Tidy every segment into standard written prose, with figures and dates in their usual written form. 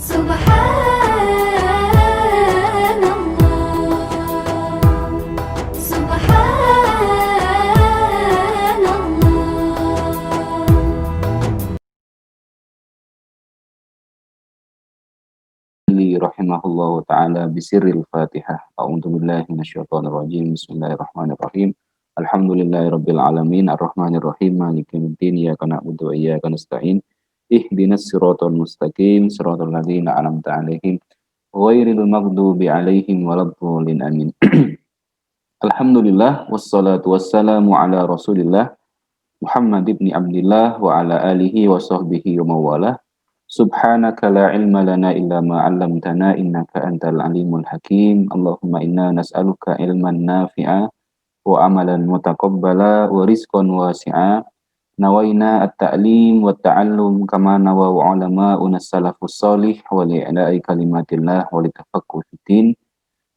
Subhanallah, Subhanallah. Rahimahullahu taala bisirril Fatihah. A'udzu billahi minasyaitonir rajim. Bismillahirrahmanirrahim. Alhamdulillahirabbil alamin arrahmanir rahim maliki yaumiddin iyyaka na'budu wa iyyaka nasta'in. Ihdinas siratal mustaqim siratal ladzina an'amta 'alaihim ghairil maghdubi 'alaihim waladdallin amin. Alhamdulillah wassalatu wassalamu ala Rasulillah Muhammad ibn Abdullah wa ala alihi wa sahbihi wa mawalah. Subhanaka la ilma lana illa ma 'allamtana innaka antal alimul hakim. Allahumma inna nas'aluka ilman nafi'a wa amalan mutaqabbala wa rizqan wasi'a. Nawaina at-ta'lim wa ta'allum kama nawaw ulama'una salafus salih wa li'la'i kalimatillah wa litafaqquh fiddin.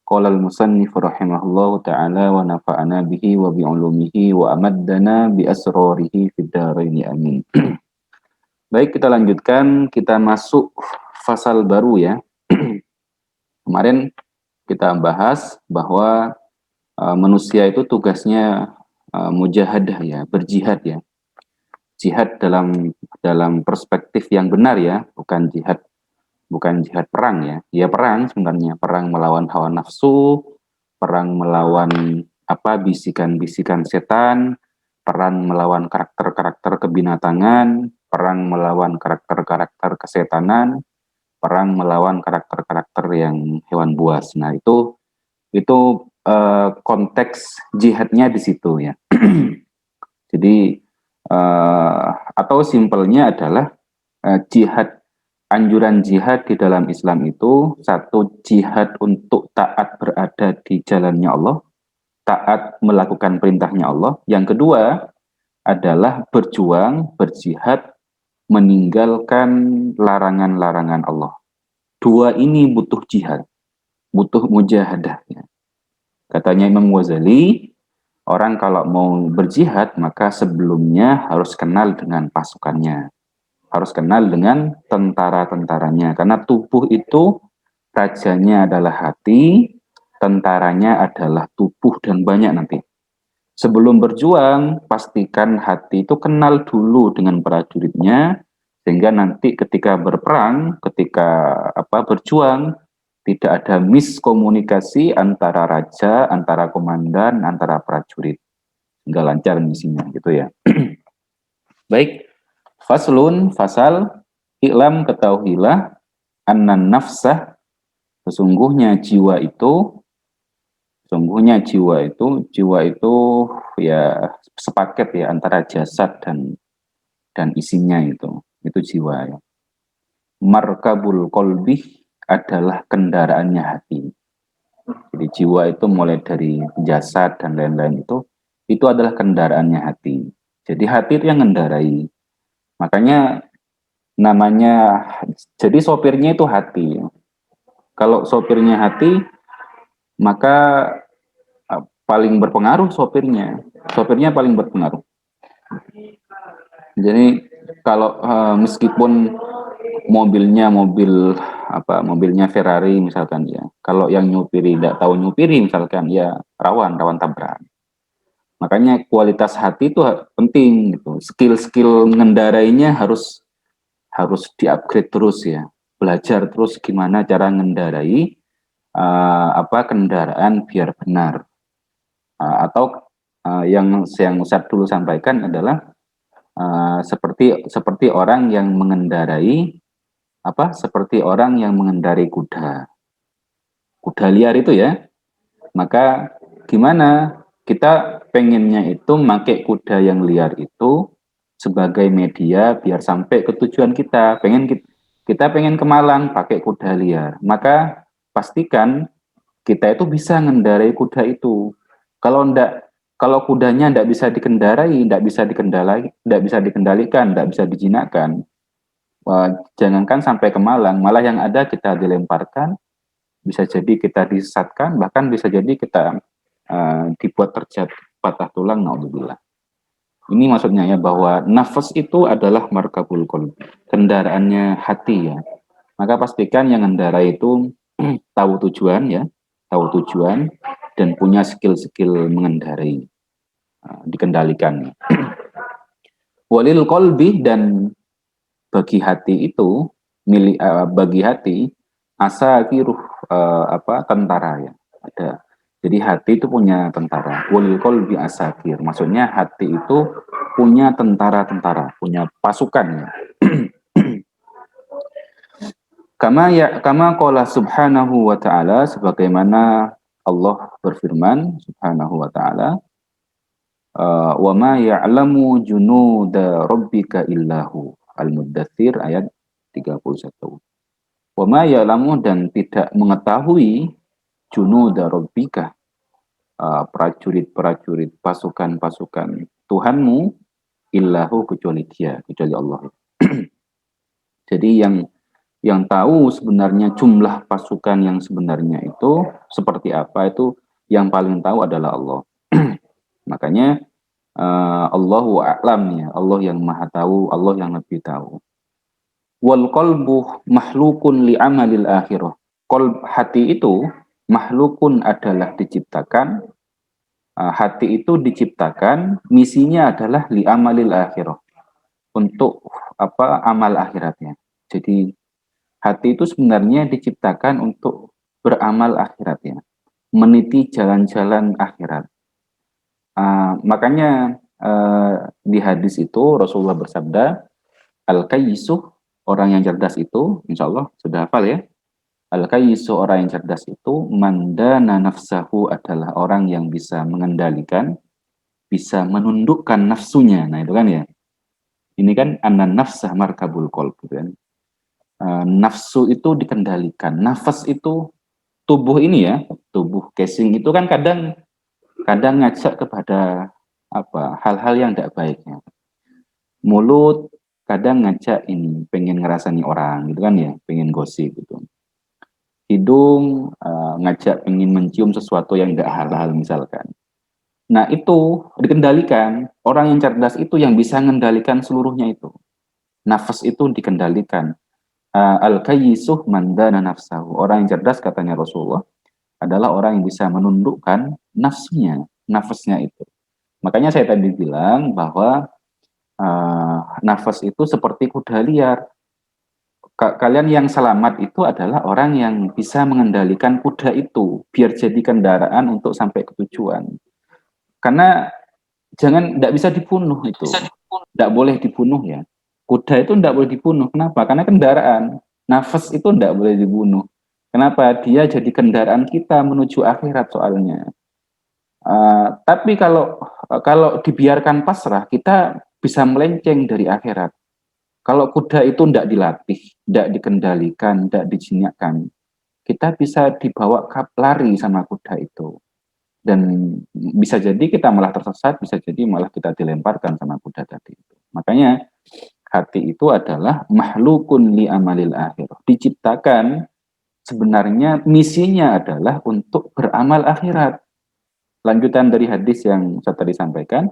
Qala al-musannif rahimahullahu ta'ala wa nafa'ana bihi wa bi'ulumihi wa amaddana bi asrarihi fid dharain amin. Baik, kita lanjutkan, kita masuk fasal baru ya. Kemarin kita bahas bahwa manusia itu tugasnya mujahadah ya, berjihad ya. Jihad dalam perspektif yang benar ya, bukan jihad perang ya. Ya perang sebenarnya, perang melawan hawa nafsu, perang melawan bisikan-bisikan setan, perang melawan karakter-karakter kebinatangan, perang melawan karakter-karakter kesetanan, perang melawan karakter-karakter yang hewan buas. Nah, itu konteks jihadnya di situ ya. Jadi atau simpelnya adalah anjuran jihad di dalam Islam itu satu, jihad untuk taat berada di jalannya Allah, taat melakukan perintahnya Allah. Yang kedua adalah berjihad meninggalkan larangan-larangan Allah. Dua ini butuh jihad, butuh mujahadah. Katanya Imam Ghazali, orang kalau mau berjihad maka sebelumnya harus kenal dengan pasukannya, harus kenal dengan tentara-tentaranya. Karena tubuh itu rajanya adalah hati, tentaranya adalah tubuh dan banyak nanti. Sebelum berjuang, pastikan hati itu kenal dulu dengan prajuritnya, sehingga nanti ketika berperang, ketika berjuang, tidak ada miskomunikasi antara raja, antara komandan, antara prajurit, sehingga lancar misinya gitu ya. Baik, fasal, i'lam, ketahuilah, annan nafsah, sesungguhnya jiwa itu ya sepaket ya antara jasad dan isinya, itu jiwa ya. Markabul qalbi adalah kendaraannya hati. Jadi jiwa itu mulai dari jasad dan lain-lain itu adalah kendaraannya hati. Jadi hati itu yang mengendarai. Makanya namanya, jadi sopirnya itu hati. Kalau sopirnya hati, maka paling berpengaruh sopirnya paling berpengaruh. Jadi kalau meskipun mobilnya mobilnya Ferrari misalkan ya, kalau yang nyupiri tidak tahu nyupiri misalkan ya rawan tabrak. Makanya kualitas hati itu penting gitu. Skill mengendarainya harus di-upgrade terus ya. Belajar terus gimana cara mengendarai kendaraan biar benar. Atau yang Ustadz dulu sampaikan adalah seperti orang yang mengendarai kuda liar itu ya. Maka gimana kita pengennya itu pakai kuda yang liar itu sebagai media biar sampai ke tujuan kita. Kita pengen ke Malang pakai kuda liar, maka pastikan kita itu bisa mengendarai kuda itu. Kalau kudanya tidak bisa dikendarai, tidak bisa dikendalikan, tidak bisa dijinakkan, jangankan sampai ke Malang, malah yang ada kita dilemparkan, bisa jadi kita disesatkan, bahkan bisa jadi kita dibuat terjatuh patah tulang, naudzubillah. Ini maksudnya ya, bahwa nafas itu adalah markabul qalbi, kendaraannya hati ya. Maka pastikan yang mengendarai itu tahu tujuan ya, tahu tujuan dan punya skill-skill mengendarai, dikendalikan. Walil kolbi, dan bagi hati itu bagi hati asakiruh, tentara ya, ada. Jadi hati itu punya tentara. Walil kolbi asakir, maksudnya hati itu punya tentara-tentara, punya pasukan ya. Kama qala subhanahu wa ta'ala, sebagaimana Allah berfirman subhanahu wa ta'ala, wa ma ya'lamu junuda rabbika illahu. Al-Muddatsir ayat 31. Wa ma ya'lamu, dan tidak mengetahui junuda rabbika, prajurit-prajurit pasukan-pasukan Tuhanmu, illahu, kecuali Dia, kecuali Allah. Jadi yang tahu sebenarnya jumlah pasukan yang sebenarnya itu seperti apa, itu yang paling tahu adalah Allah. Makanya Allahu a'lam ya, Allah yang maha tahu, Allah yang lebih tahu. Wal qalbu mahlukun li amalil akhirah. Hati itu mahlukun, adalah diciptakan. Hati itu diciptakan, misinya adalah li amalil akhirah, untuk amal akhiratnya. Jadi hati itu sebenarnya diciptakan untuk beramal akhiratnya, meniti jalan-jalan akhirat. Makanya di hadis itu Rasulullah bersabda, al-kayyisu, orang yang cerdas itu, insya Allah sudah hafal ya. Al-kayyisu, orang yang cerdas itu, mandana nafsahu, adalah orang yang bisa mengendalikan, bisa menundukkan nafsunya. Nah itu kan ya. Ini kan anan nafsah markabul qalb, gitu kan. Nafsu itu dikendalikan. Nafas itu tubuh ini ya, tubuh casing itu kan kadang ngajak kepada hal-hal yang tidak baiknya. Mulut kadang ngajak ini, pengen ngerasani orang gitu kan ya, pengen gosip gitu. Hidung ngajak pengen mencium sesuatu yang tidak halal misalkan. Nah itu dikendalikan. Orang yang cerdas itu yang bisa mengendalikan seluruhnya itu. Nafas itu dikendalikan. Al-kayyisuh mandana nafsahu. Orang yang cerdas, katanya Rasulullah, adalah orang yang bisa menundukkan nafsunya, nafasnya itu. Makanya saya tadi bilang bahwa nafas itu seperti kuda liar. Kalian yang selamat itu adalah orang yang bisa mengendalikan kuda itu biar jadi kendaraan untuk sampai ke tujuan. Karena tidak bisa dibunuh itu, tidak boleh dibunuh ya. Kuda itu tidak boleh dibunuh. Kenapa? Karena kendaraan. Nafas itu tidak boleh dibunuh. Kenapa? Dia jadi kendaraan kita menuju akhirat soalnya. Tapi kalau dibiarkan pasrah, kita bisa melenceng dari akhirat. Kalau kuda itu tidak dilatih, tidak dikendalikan, tidak dijinakkan, kita bisa dibawa lari sama kuda itu. Dan bisa jadi kita malah tersesat, bisa jadi malah kita dilemparkan sama kuda tadi itu. Makanya hati itu adalah mahlukun li amalil akhir. Diciptakan, sebenarnya misinya adalah untuk beramal akhirat. Lanjutan dari hadis yang saya tadi sampaikan,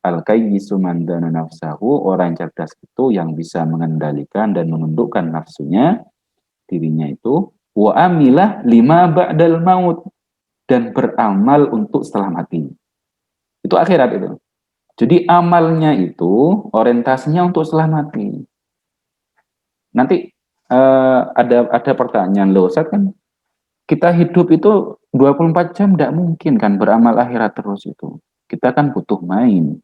al-kayyisu mandana nafsahu, orang yang cerdas itu yang bisa mengendalikan dan menundukkan nafsunya, dirinya itu, wa amilah lima ba'dal maut, dan beramal untuk setelah mati. Itu akhirat itu. Jadi amalnya itu orientasinya untuk setelah mati. Nanti ada pertanyaan, loh, Ustaz, kan kita hidup itu 24 jam tidak mungkin kan beramal akhirat terus itu. Kita kan butuh main,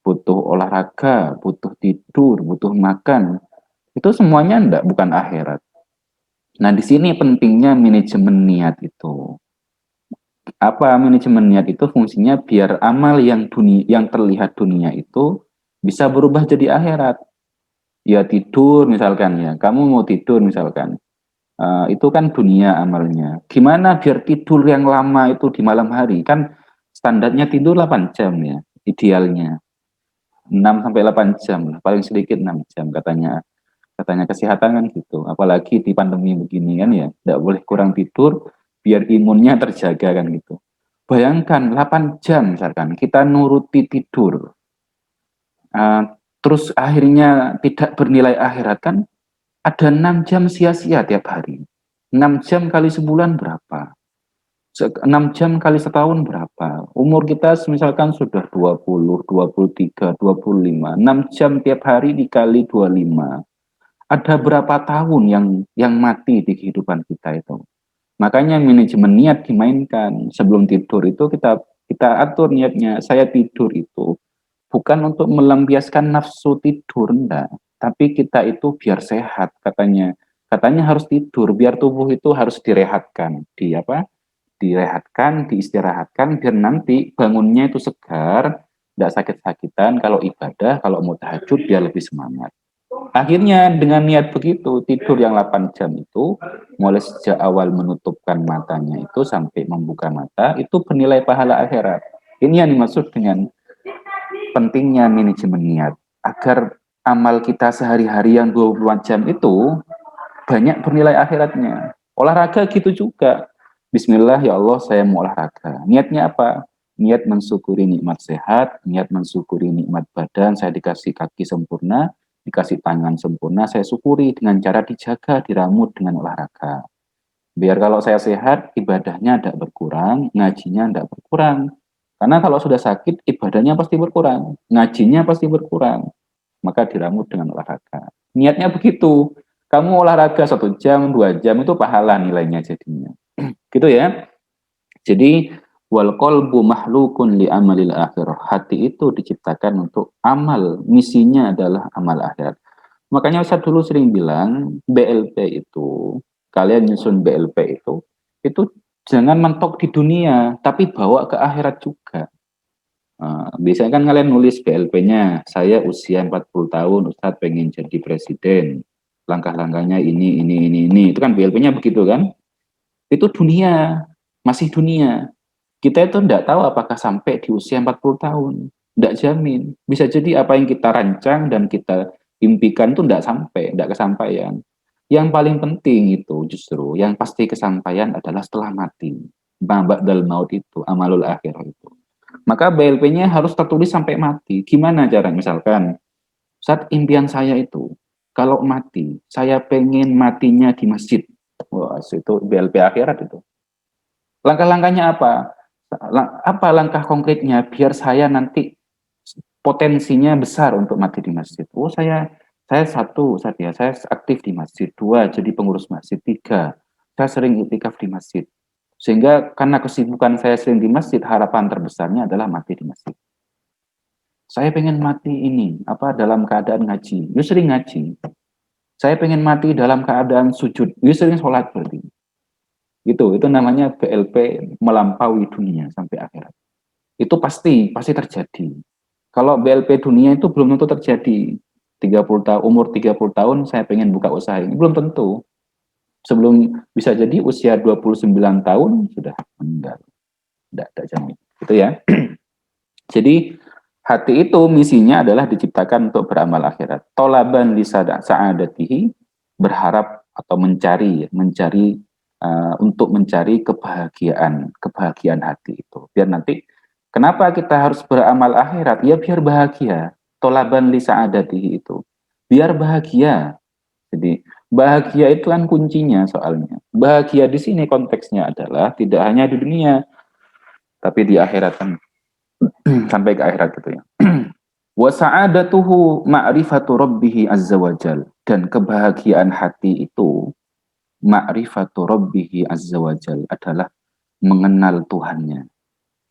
butuh olahraga, butuh tidur, butuh makan. Itu semuanya bukan akhirat. Nah, di sini pentingnya manajemen niat itu. Apa manajemen niat itu? Fungsinya biar amal yang terlihat dunia itu bisa berubah jadi akhirat. Ya tidur misalkan ya, kamu mau tidur misalkan, itu kan dunia amalnya. Gimana biar tidur yang lama itu di malam hari? Kan standarnya tidur 8 jam ya, idealnya 6 sampai 8 jam, paling sedikit 6 jam katanya kesehatan kan gitu. Apalagi di pandemi begini kan ya, tidak boleh kurang tidur biar imunnya terjaga kan gitu. Bayangkan 8 jam misalkan kita nuruti tidur, terus akhirnya tidak bernilai akhirat, kan Ada 6 jam sia-sia tiap hari. 6 jam kali sebulan berapa? 6 jam kali setahun berapa? Umur kita misalkan sudah 20, 23, 25. 6 jam tiap hari dikali 25. Ada berapa tahun yang mati di kehidupan kita itu? Makanya manajemen niat dimainkan. Sebelum tidur itu kita atur niatnya. Saya tidur itu bukan untuk melampiaskan nafsu tidur, enggak. Tapi kita itu biar sehat katanya. Katanya harus tidur biar tubuh itu harus direhatkan. Direhatkan, diistirahatkan biar nanti bangunnya itu segar, tidak sakit-sakitan. Kalau ibadah, kalau mau tahajud dia lebih semangat. Akhirnya dengan niat begitu, tidur yang 8 jam itu, mulai sejak awal menutupkan matanya itu sampai membuka mata, itu bernilai pahala akhirat. Ini yang dimaksud dengan pentingnya manajemen niat. Agar amal kita sehari-hari yang 24 jam itu banyak bernilai akhiratnya. Olahraga gitu juga. Bismillah ya Allah saya mau olahraga. Niatnya apa? Niat mensyukuri nikmat sehat, niat mensyukuri nikmat badan, saya dikasih kaki sempurna, dikasih tangan sempurna, saya syukuri dengan cara dijaga, diramut dengan olahraga. Biar kalau saya sehat, ibadahnya tidak berkurang, ngajinya tidak berkurang. Karena kalau sudah sakit, ibadahnya pasti berkurang, ngajinya pasti berkurang. Maka diramut dengan olahraga. Niatnya begitu. Kamu olahraga 1 jam, 2 jam, itu pahala nilainya jadinya. Gitu ya. Jadi, wal qalbu mahlukun li amalil akhirah. Hati itu diciptakan untuk amal. Misinya adalah amal akhirat. Makanya saya dulu sering bilang, BLP itu, kalian nyusun BLP itu jangan mentok di dunia, tapi bawa ke akhirat juga. Biasanya kan kalian nulis BLP-nya, saya usia 40 tahun, Ustadz pengen jadi presiden. Langkah-langkahnya ini. Itu kan BLP-nya begitu kan? Itu dunia, masih dunia. Kita itu tidak tahu apakah sampai di usia 40 tahun. Tidak jamin. Bisa jadi apa yang kita rancang dan kita impikan itu tidak kesampaian. Yang paling penting itu justru, yang pasti kesampaian adalah setelah mati. Ba'dal maut itu, amalul akhirah itu. Maka BLP-nya harus tertulis sampai mati. Gimana cara misalkan, saat impian saya itu, kalau mati, saya pengen matinya di masjid. Wah, itu BLP akhirat itu. Langkah-langkahnya apa? Apa langkah konkretnya biar saya nanti potensinya besar untuk mati di masjid? Oh, saya satu, saya aktif di masjid. Dua, jadi pengurus masjid. Tiga, saya sering itikaf di masjid. Sehingga karena kesibukan saya sering di masjid, harapan terbesarnya adalah mati di masjid. Saya pengen mati ini, dalam keadaan ngaji. You sering ngaji. Saya pengen mati dalam keadaan sujud. You sering sholat berarti. Itu namanya BLP melampaui dunia sampai akhirat. Itu pasti terjadi. Kalau BLP dunia itu belum tentu terjadi. 30 tahun, umur 30 tahun saya pengen buka usaha ini. Belum tentu. Sebelum bisa jadi usia 29 tahun sudah meninggal. Tidak jamin. Gitu ya. Jadi hati itu misinya adalah diciptakan untuk beramal akhirat. Tolaban li sa'adatihi, berharap atau mencari untuk mencari kebahagiaan hati itu. Biar nanti kenapa kita harus beramal akhirat? Ya biar bahagia. Tolaban li sa'adatihi itu. Biar bahagia. Jadi bahagia itu kan kuncinya soalnya. Bahagia di sini konteksnya adalah tidak hanya di dunia, tapi di akhirat kan. Sampai ke akhirat gitu ya. Wa sa'adatuhu ma'rifatu rabbih azza wajal, dan kebahagiaan hati itu ma'rifatu rabbih azza wajal adalah mengenal Tuhannya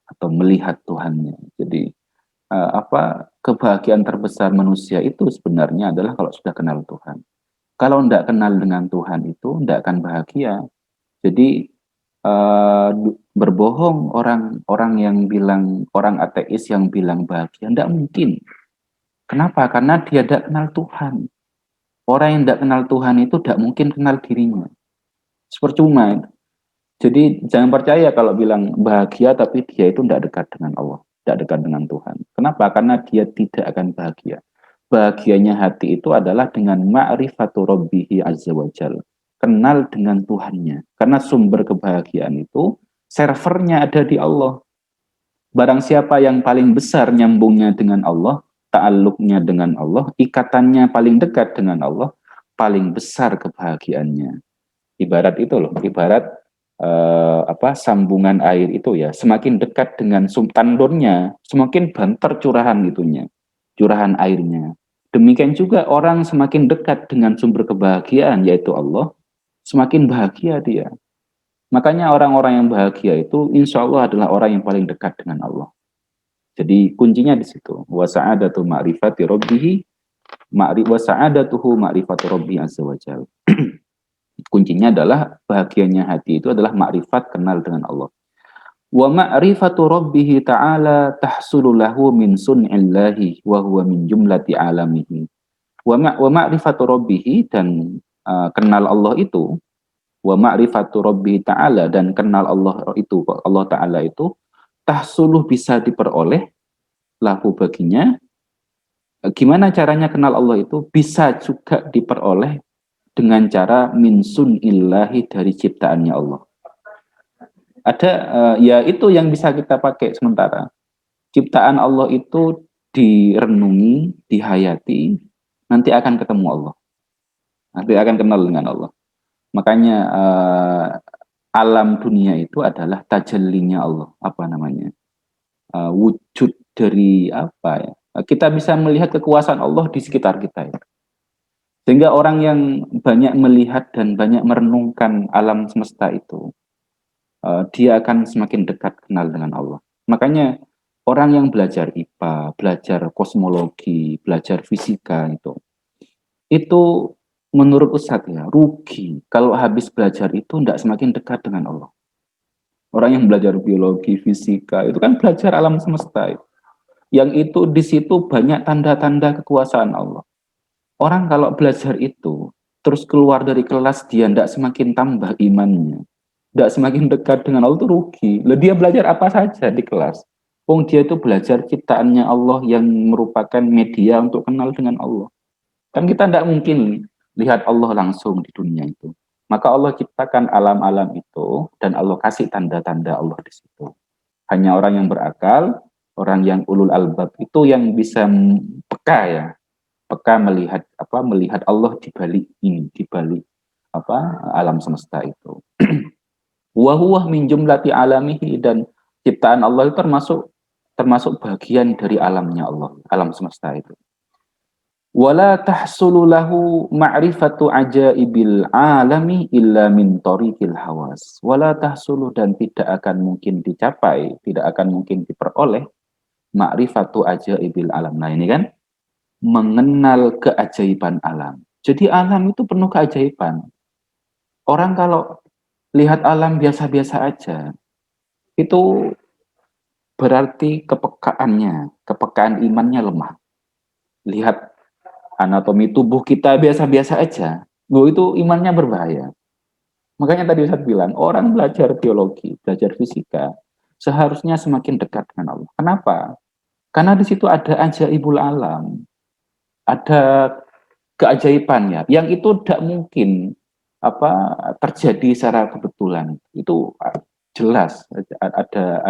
atau melihat Tuhannya. Jadi kebahagiaan terbesar manusia itu sebenarnya adalah kalau sudah kenal Tuhan. Kalau tidak kenal dengan Tuhan itu tidak akan bahagia. Jadi berbohong orang yang bilang, orang ateis yang bilang bahagia, tidak mungkin. Kenapa? Karena dia tidak kenal Tuhan. Orang yang tidak kenal Tuhan itu tidak mungkin kenal dirinya. Percuma. Jadi jangan percaya kalau bilang bahagia tapi dia itu tidak dekat dengan Allah, tidak dekat dengan Tuhan. Kenapa? Karena dia tidak akan bahagia. Bahagianya hati itu adalah dengan ma'rifatu rabbihi azza wajal. Kenal dengan Tuhannya. Karena sumber kebahagiaan itu servernya ada di Allah. Barang siapa yang paling besar nyambungnya dengan Allah, ta'alluqnya dengan Allah, ikatannya paling dekat dengan Allah, paling besar kebahagiaannya. Ibarat itu loh, ibarat sambungan air itu ya, semakin dekat dengan tandonnya, semakin banter curahan airnya. Demikian juga orang semakin dekat dengan sumber kebahagiaan yaitu Allah, semakin bahagia dia. Makanya orang-orang yang bahagia itu insya Allah adalah orang yang paling dekat dengan Allah. Jadi kuncinya di situ. Wa sa'adatu ma'rifati rabbihi wa sa'adatuhu ma'rifatu rabbi azza wa jalla. Kuncinya adalah bahagianya hati itu adalah makrifat kenal dengan Allah. Wa ma'rifatu rabbih ta'ala tahsulu lahu min sun'illahi wa huwa min jumlati alamihi. Wa ma'rifatu rabbih dan kenal Allah itu, wa ma'rifatu rabbih ta'ala dan kenal Allah itu, Allah Ta'ala itu tahsuluh bisa diperoleh lahu baginya. Gimana caranya kenal Allah itu? Bisa juga diperoleh dengan cara min sunillahi dari ciptaannya Allah. Ada ya itu yang bisa kita pakai sementara. Ciptaan Allah itu direnungi, dihayati, nanti akan ketemu Allah. Nanti akan kenal dengan Allah. Makanya alam dunia itu adalah tajallinya Allah, apa namanya? Wujud dari apa ya? Kita bisa melihat kekuasaan Allah di sekitar kita ya. Sehingga orang yang banyak melihat dan banyak merenungkan alam semesta itu, dia akan semakin dekat kenal dengan Allah. Makanya orang yang belajar IPA, belajar kosmologi, belajar fisika itu menurut Ustadz ya, rugi kalau habis belajar itu tidak semakin dekat dengan Allah. Orang yang belajar biologi, fisika, itu kan belajar alam semesta. Yang itu di situ banyak tanda-tanda kekuasaan Allah. Orang kalau belajar itu, terus keluar dari kelas dia tidak semakin tambah imannya, tidak semakin dekat dengan Allah itu rugi. Lalu dia belajar apa saja di kelas. Wong dia itu belajar ciptaannya Allah yang merupakan media untuk kenal dengan Allah. Kan kita tidak mungkin lihat Allah langsung di dunia itu. Maka Allah ciptakan alam-alam itu dan Allah kasih tanda-tanda Allah di situ. Hanya orang yang berakal, orang yang ulul albab itu yang bisa peka ya. Peka melihat Allah di balik ini, di balik alam semesta itu. Wa huwa min jumlati alamihi dan ciptaan Allah itu termasuk bagian dari alamnya Allah, alam semesta itu. Wala tahsulu lahu ma'rifatu ajaibil alami illa min tariqil hawas. Wala tahsulu dan tidak akan mungkin dicapai, tidak akan mungkin diperoleh ma'rifatu ajaibil alam. Nah ini kan mengenal keajaiban alam. Jadi alam itu penuh keajaiban. Orang kalau lihat alam biasa-biasa aja, itu berarti kepekaan imannya lemah. Lihat anatomi tubuh kita biasa-biasa aja, itu imannya berbahaya. Makanya tadi Ustaz bilang, orang belajar biologi, belajar fisika, seharusnya semakin dekat dengan Allah. Kenapa? Karena di situ ada ajaibul alam. Ada keajaibannya yang itu tidak mungkin terjadi secara kebetulan. Itu jelas ada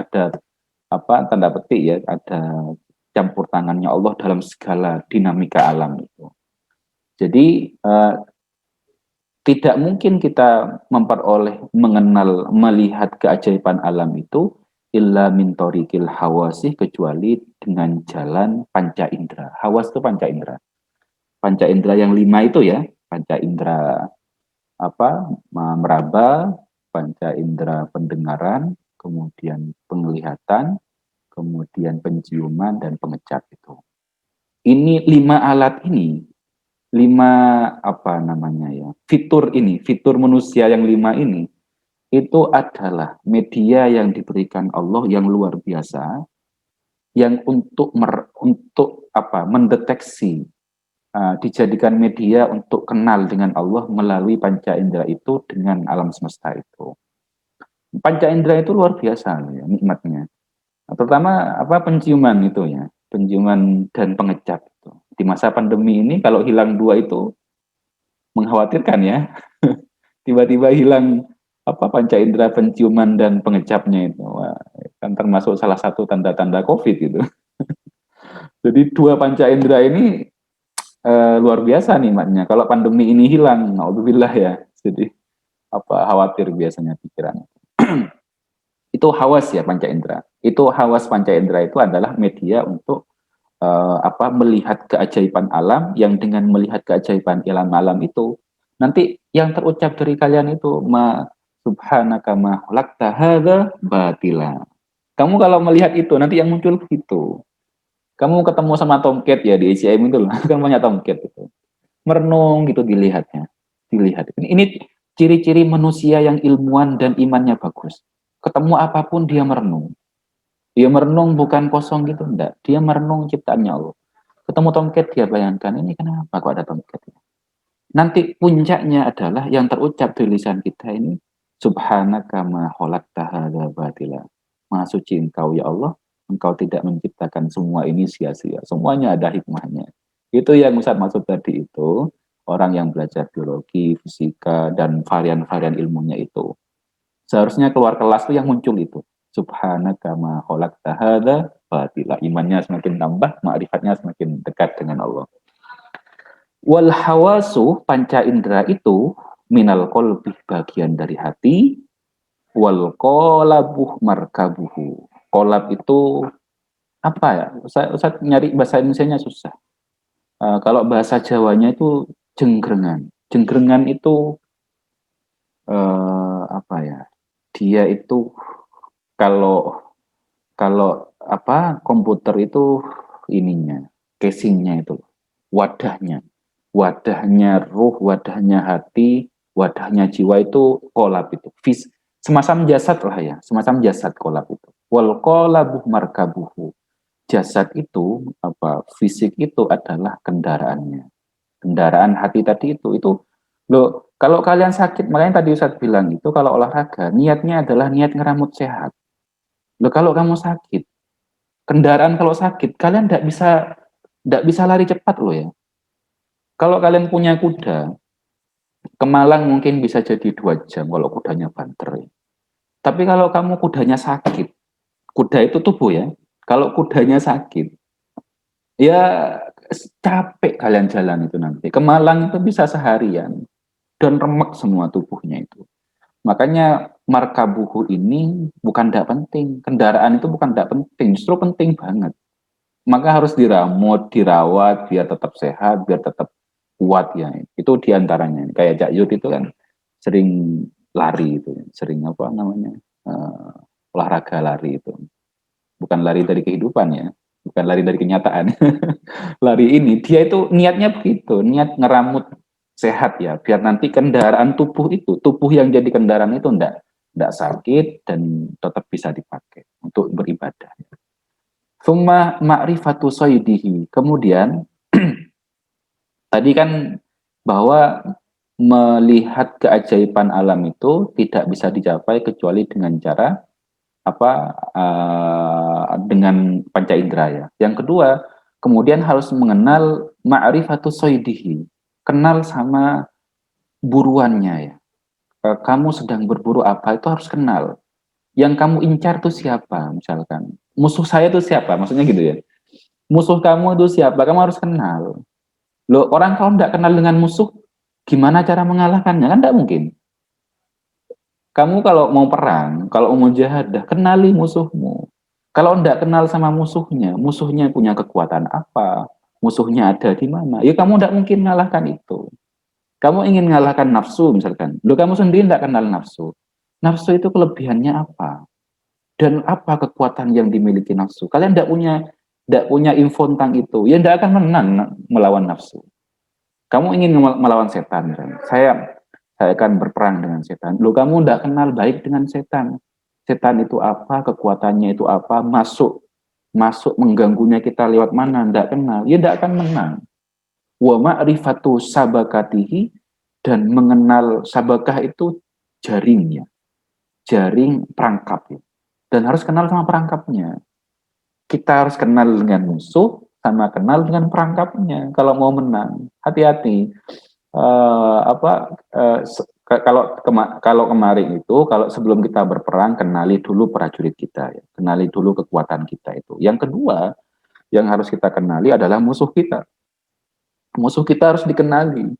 tanda petik ya, ada campur tangannya Allah dalam segala dinamika alam itu. Jadi tidak mungkin kita mengenal, melihat keajaiban alam itu illa min tariqil hawasih, kecuali dengan jalan panca indera. Hawas itu panca indera. Panca indera yang 5 itu ya, panca indera meraba, panca indera pendengaran, kemudian penglihatan, kemudian penciuman dan pengecap itu. Ini 5 alat ini, 5 fitur manusia yang 5 ini itu adalah media yang diberikan Allah yang luar biasa, yang untuk mendeteksi, dijadikan media untuk kenal dengan Allah melalui panca indera itu dengan alam semesta itu. Panca indera itu luar biasa ya, nikmatnya. Terutama penciuman itu ya, penciuman dan pengecap itu. Di masa pandemi ini kalau hilang 2 itu mengkhawatirkan ya. Tiba-tiba hilang panca indera penciuman dan pengecapnya itu. Wah, kan termasuk salah satu tanda-tanda COVID gitu. Jadi 2 panca indera ini luar biasa nih maknya. Kalau pandemi ini hilang, naudzubillah ya. Jadi apa khawatir biasanya pikiran. Itu hawas ya panca indera. Itu hawas panca indera itu adalah media untuk apa melihat keajaiban alam yang dengan melihat keajaiban alam itu nanti yang terucap dari kalian itu ma subhanaka ma khalaqta hadza batila. Kamu kalau melihat itu nanti yang muncul itu. Kamu ketemu sama tomcat ya di ICM itu loh, kan banyak tomcat itu. Merenung gitu dilihatnya. Dilihat. Ini ciri-ciri manusia yang ilmuwan dan imannya bagus. Ketemu apapun dia merenung. Dia merenung bukan kosong gitu, enggak. Dia merenung ciptaannya Allah. Ketemu tomcat dia bayangkan, ini kenapa kok ada tomcat? Nanti puncaknya adalah yang terucap di lisan kita ini, Subhanaka ma khalaqta hadza batila. Maha suci engkau ya Allah, engkau tidak menciptakan semua ini sia-sia. Semuanya ada hikmahnya. Itu yang Ustaz maksud tadi itu, orang yang belajar biologi, fisika, dan varian-varian ilmunya itu. Seharusnya keluar kelas tuh yang muncul itu. Subhanaka ma khalaqta hadza batila. Imannya semakin tambah, ma'rifatnya semakin dekat dengan Allah. Wal hawasu panca indera itu minal qalbi bagian dari hati, wal qolabuh markabuhu. Kolab itu apa ya? Ustaz nyari bahasa Indonesianya susah. Kalau bahasa Jawanya itu jenggrengan. Jenggrengan itu apa ya? Dia itu kalau kalau apa komputer itu ininya, casingnya itu, wadahnya, wadahnya ruh, wadahnya hati, wadahnya jiwa itu kolab itu, semacam jasad lah ya, semacam jasad kolab itu. Wal kolabuh markabuhu, jasad itu apa, fisik itu adalah kendaraannya, kendaraan hati tadi itu lo kalau kalian sakit, makanya tadi Ustadz bilang itu kalau olahraga niatnya adalah niat ngeramut sehat. Lo kalau kamu sakit, kendaraan kalau sakit kalian tidak bisa lari cepat loh ya. Kalau kalian punya kuda ke Malang mungkin bisa jadi 2 jam kalau kudanya banter ya. Tapi kalau kamu kudanya sakit, kuda itu tubuh ya, kalau kudanya sakit ya capek kalian jalan itu nanti ke Malang itu bisa seharian dan remek semua tubuhnya itu. Makanya markabuhu ini bukan tidak penting, kendaraan itu bukan tidak penting, justru penting banget. Maka harus dirawat biar tetap sehat, biar tetap kuat ya. Itu diantaranya. Kayak Cak Yud itu kan sering lari itu, sering apa namanya olahraga lari itu. Bukan lari dari kehidupan ya, bukan lari dari kenyataan. Lari ini dia itu niatnya begitu, niat ngeramut sehat ya, biar nanti kendaraan tubuh itu, tubuh yang jadi kendaraan itu ndak sakit dan tetap bisa dipakai untuk beribadah. Summa ma'rifatu soidihi. Kemudian tadi kan bahwa melihat keajaiban alam itu tidak bisa dicapai kecuali dengan cara apa dengan panca indera ya. Yang kedua, kemudian harus mengenal ma'rifatu soidihi. Kenal sama buruannya ya. Kamu sedang berburu apa itu harus kenal. Yang kamu incar itu siapa misalkan. Musuh saya itu siapa? Maksudnya gitu ya. Musuh kamu itu siapa? Kamu harus kenal. Loh, orang kalau tidak kenal dengan musuh, gimana cara mengalahkannya? Kan tidak mungkin. Kamu kalau mau perang, kalau mau jahadah, kenali musuhmu. Kalau tidak kenal sama musuhnya, musuhnya punya kekuatan apa, musuhnya ada di mana, ya kamu tidak mungkin mengalahkan itu. Kamu ingin mengalahkan nafsu misalkan, loh kamu sendiri tidak kenal nafsu. Nafsu itu kelebihannya apa? Dan apa kekuatan yang dimiliki nafsu? Kalian tidak punya info tentang itu, ya tidak akan menang melawan nafsu. Kamu ingin melawan setan, misalnya. Saya akan berperang dengan setan. Loh, kamu tidak kenal baik dengan setan. Setan itu apa, kekuatannya itu apa, masuk mengganggunya kita lewat mana, tidak kenal. Ya tidak akan menang. Wa ma'rifatu sabakatihi, dan mengenal sabakah itu jaringnya, jaring perangkap. Dan harus kenal sama perangkapnya. Kita harus kenal dengan musuh, sama kenal dengan perangkapnya kalau mau menang. Hati-hati. Kalau kemarin itu, kalau sebelum kita berperang, kenali dulu prajurit kita ya. Kenali dulu kekuatan kita itu. Yang kedua yang harus kita kenali adalah musuh kita. Musuh kita harus dikenali,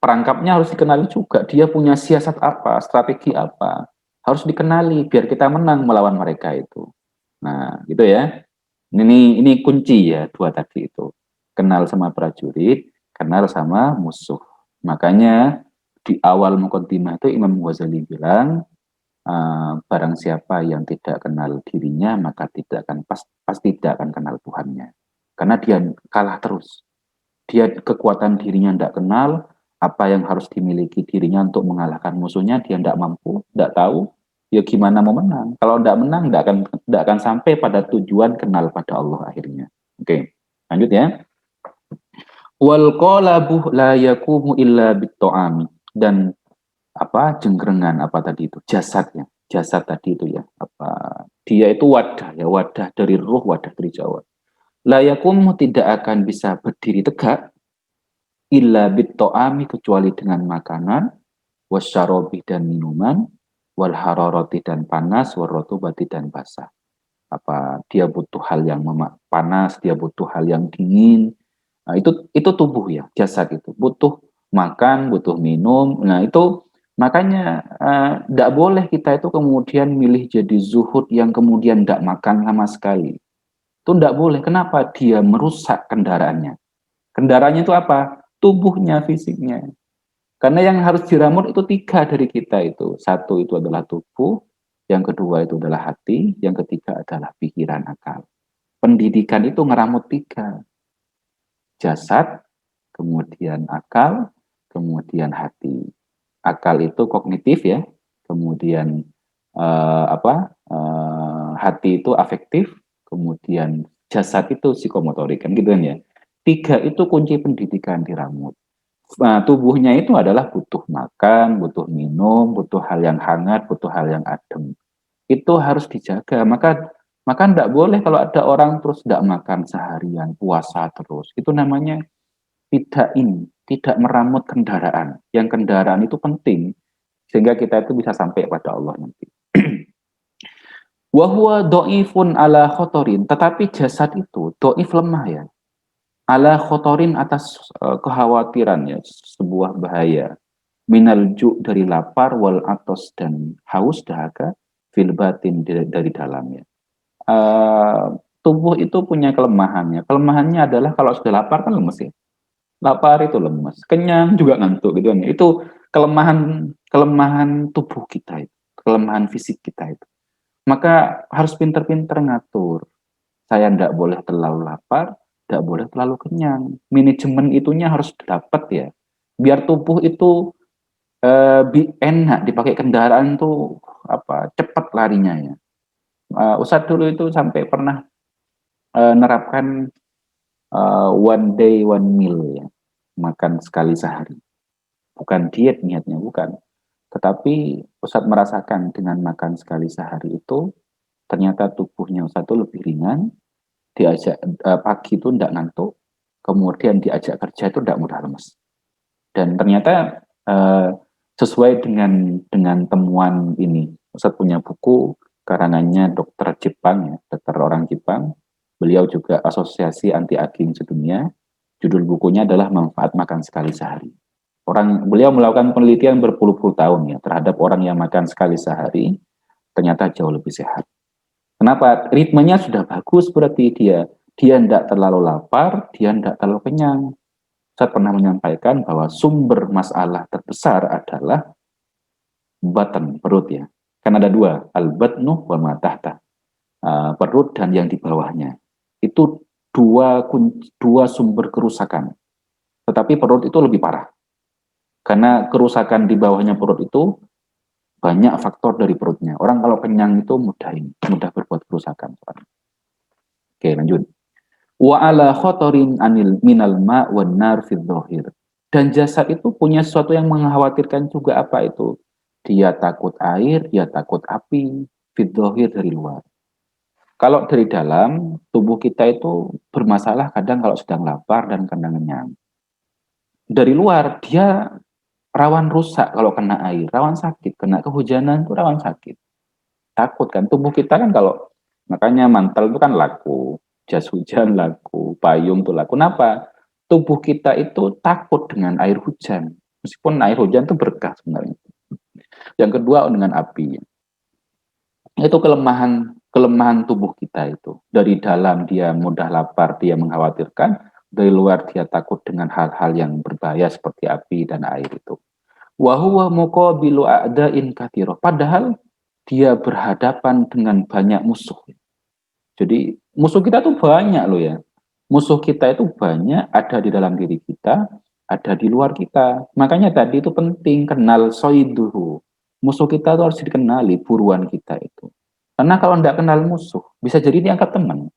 perangkapnya harus dikenali juga. Dia punya siasat apa, strategi apa, harus dikenali biar kita menang melawan mereka itu. Nah, gitu ya. Ini kunci ya dua tadi itu. Kenal sama prajurit, kenal sama musuh. Makanya di awal Muqaddimah itu Imam Ghazali bilang, barang siapa yang tidak kenal dirinya maka tidak akan pasti tidak akan kenal Tuhannya. Karena dia kalah terus. Dia kekuatan dirinya tidak kenal, apa yang harus dimiliki dirinya untuk mengalahkan musuhnya dia tidak mampu, tidak tahu, ya gimana mau menang? Kalau tidak menang, tidak akan sampai pada tujuan kenal pada Allah akhirnya. Oke, lanjut ya. Wal qalabu la yakumu illa bitto'ami. Dan apa jengkrengan apa tadi itu jasadnya, jasad tadi itu ya apa dia itu wadah ya, wadah dari ruh, wadah dari Jawa. La yakumu tidak akan bisa berdiri tegak illa bitto'ami kecuali dengan makanan, wasyarobi dan minuman, wal hararati dan panas, warrotubati dan basah. Apa dia butuh hal yang panas, dia butuh hal yang dingin. Nah, itu tubuh ya, jasad itu butuh makan, butuh minum. Nah, itu makanya tidak boleh kita itu kemudian milih jadi zuhud yang kemudian tidak makan sama sekali. Itu tidak boleh. Kenapa? Dia merusak kendaraannya. Kendaraannya itu apa? Tubuhnya, fisiknya. Karena yang harus diramut itu tiga dari kita itu. Satu itu adalah tubuh, yang kedua itu adalah hati, yang ketiga adalah pikiran akal. Pendidikan itu ngeramut tiga. Jasad, kemudian akal, kemudian hati. Akal itu kognitif ya, kemudian hati itu afektif, kemudian jasad itu psikomotorik kan gitu kan ya. Tiga itu kunci pendidikan diramut. Nah, tubuhnya itu adalah butuh makan, butuh minum, butuh hal yang hangat, butuh hal yang adem. Itu harus dijaga. Maka tidak boleh kalau ada orang terus tidak makan seharian, puasa terus. Itu namanya tidak meramut kendaraan. Yang kendaraan itu penting sehingga kita itu bisa sampai pada Allah nanti. Wahwa do'ifun ala khotorin, tetapi jasad itu do'if lemah ya. Ala khotorin atas kekhawatiran ya, sebuah bahaya. Minal ju dari lapar, wal atos dan haus dahaga, fil batin dari dalamnya. Tubuh itu punya kelemahannya. Kelemahannya adalah kalau sudah lapar kan lemes ya. Lapar itu lemes, kenyang juga ngantuk gitu kan. Itu kelemahan kelemahan tubuh kita itu, kelemahan fisik kita itu. Maka harus pinter-pinter ngatur. Saya tidak boleh terlalu lapar, tidak boleh terlalu kenyang. Manajemen itunya harus dapat ya. Biar tubuh itu enak dipakai kendaraan tuh apa cepat larinya ya. Ustadz dulu itu sampai pernah nerapkan one day one meal ya, makan sekali sehari. Bukan diet niatnya, bukan. Tetapi Ustadz merasakan dengan makan sekali sehari itu ternyata tubuhnya Ustadz itu lebih ringan, diajak pagi itu tidak ngantuk, kemudian diajak kerja itu tidak mudah lemes. Dan ternyata sesuai dengan temuan ini, Ustadz punya buku karangannya dokter Jepang ya, dokter orang Jepang. Beliau juga asosiasi anti aging sedunia. Judul bukunya adalah Manfaat Makan Sekali Sehari. Beliau melakukan penelitian berpuluh-puluh tahun ya terhadap orang yang makan sekali sehari, ternyata jauh lebih sehat. Kenapa? Ritmenya sudah bagus berarti dia tidak terlalu lapar, dia tidak terlalu kenyang. Saya pernah menyampaikan bahwa sumber masalah terbesar adalah batan, perut ya. Kan ada dua, al-batnu wa ma tahta. Perut dan yang di bawahnya. Itu dua sumber kerusakan. Tetapi perut itu lebih parah. Karena kerusakan di bawahnya perut itu banyak faktor dari perutnya. Orang kalau kenyang itu mudah berbuat kerusakan. Oke, lanjut. Wa ala khotorin anil minal ma wan nar fid dhahir. Dan jasad itu punya sesuatu yang mengkhawatirkan juga apa itu? Dia takut air, dia takut api, fid dhahir dari luar. Kalau dari dalam, tubuh kita itu bermasalah kadang kalau sedang lapar dan kadang kenyang. Dari luar, dia rawan rusak kalau kena air, rawan sakit, kena kehujanan itu rawan sakit. Takut kan, tubuh kita kan kalau, makanya mantel itu kan laku, jas hujan laku, payung itu laku. Kenapa? tubuh kita itu takut dengan air hujan. Meskipun air hujan itu berkah sebenarnya. Yang kedua dengan api. Itu kelemahan kelemahan tubuh kita itu. Dari dalam dia mudah lapar, dia mengkhawatirkan, dari luar dia takut dengan hal-hal yang berbahaya seperti api dan air itu. Wa huwa muqabilu a'da'in katsira. Padahal dia berhadapan dengan banyak musuh. Jadi musuh kita tuh banyak loh ya. Musuh kita itu banyak, ada di dalam diri kita, ada di luar kita. Makanya tadi itu penting kenal soiduhu. Musuh kita tuh harus dikenali buruan kita itu. Karena kalau tidak kenal musuh, bisa jadi dianggap teman.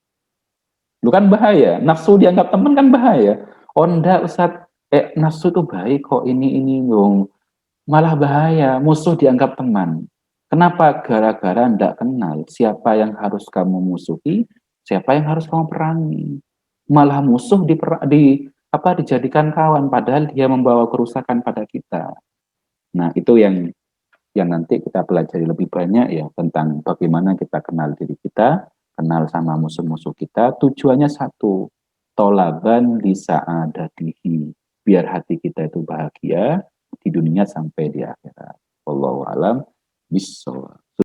Lu kan bahaya. Nafsu dianggap teman kan bahaya. Oh enggak Ustaz, nafsu itu baik kok ini dong. Malah bahaya, musuh dianggap teman. Kenapa? Gara-gara ndak kenal siapa yang harus kamu musuhi, siapa yang harus kamu perangi. Malah musuh dijadikan kawan, padahal dia membawa kerusakan pada kita. Nah, itu yang nanti kita pelajari lebih banyak ya tentang bagaimana kita kenal diri kita, kenal sama musuh-musuh kita. Tujuannya satu, tolaban lisa'adatihi. Biar hati kita itu bahagia di dunia sampai di akhirat. Wallahu alam bissawab.